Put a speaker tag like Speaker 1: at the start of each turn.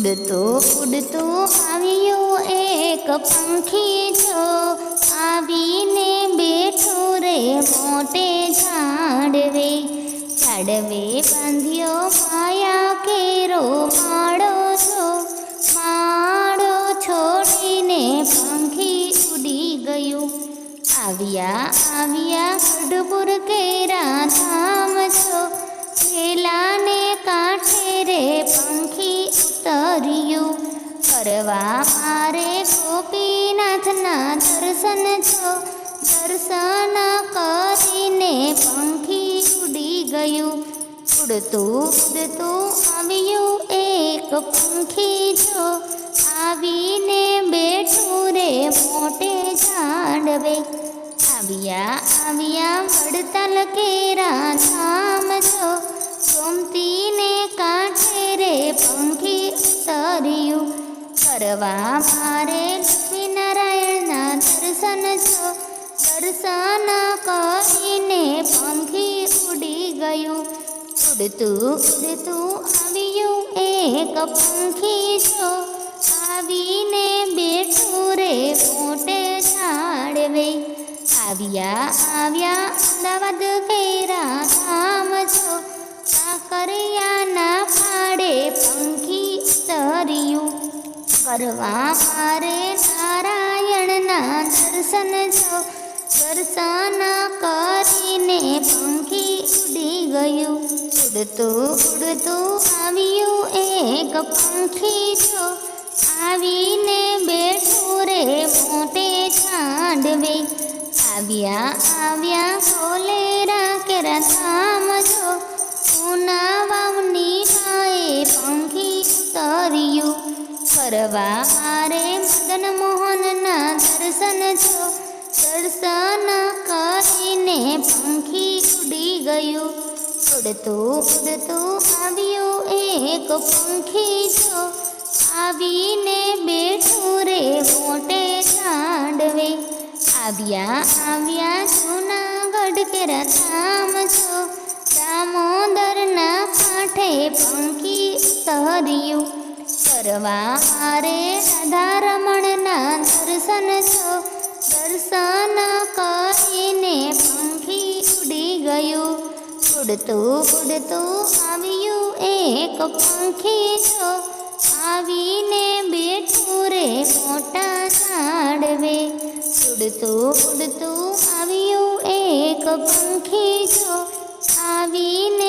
Speaker 1: ઉડતું આવ્યું એક પંખી જો, આવીને બેઠું રે મોટે ઝાડવે. ઝાડવે બાંધ્યો માયા કેરો માળો જો, માળો છોડીને પંખી ઉડી ગયું. આવ્યા ગઢપુર કેરા ધામ છો, પેલાને કાંઠે રે પંખી ઉતર્યું. કરવા મારે ગોપીનાથના દર્શન છો, દર્શન કરીને પંખી ઉડી ગયું. ઉડતું આવ્યું એક પંખી જો, આવીને બેઠું રે મોટે ઝાડવે. આવ્યા વડતાલ કેરા ધામ છો, ગોમતીને કાંઠે રે પંખી ઉતર્યું. કરવા મારે લક્ષ્મીનારાયણના દર્શન છો, દર્શન કરીને પંખી ઉડી ગયું. ઉડતું આવ્યું એક પંખી જો, આવીને બેઠું રે મોટે ઝાડવે. આવ્યા અમદાવાદ કેરા ધામ છો, કાંકરિયાના ફાડે પંખી ઉતર્યું. કરવા મારે નારાયણના દર્શન છો, દર્શન કરીને પંખી ઉડી ગયું. ઉડતું આવ્યું એક પંખી જો, આવીને બેઠું રે મોટે ઝાડવે. આવ્યા કોલેરા કેરા ધામ જો, પૂના વાવની માએ પંખી ઉતર્યું. કરવા મારે મદન મોહનના દર્શન છો, દર્શન કરીને પંખી ઉડી ગયું. ઉડતું આવ્યું એક પંખી જો, આવીને બેઠું રે મોટે ઝાડવે. આવ્યા જૂનાગઢ કેરા ધામ છો, દામોદરના કાંઠે પંખી ઉતર્યું. કરવા મારે રાધારમણના દર્શન છો, દર્શન કરીને પંખી ઉડી ગયું. ઉડતું આવ્યું એક પંખી જો, આવીને બેઠું રે મોટા ઝાડવે. ઉડતું આવ્યું એક પંખી જો, આવીને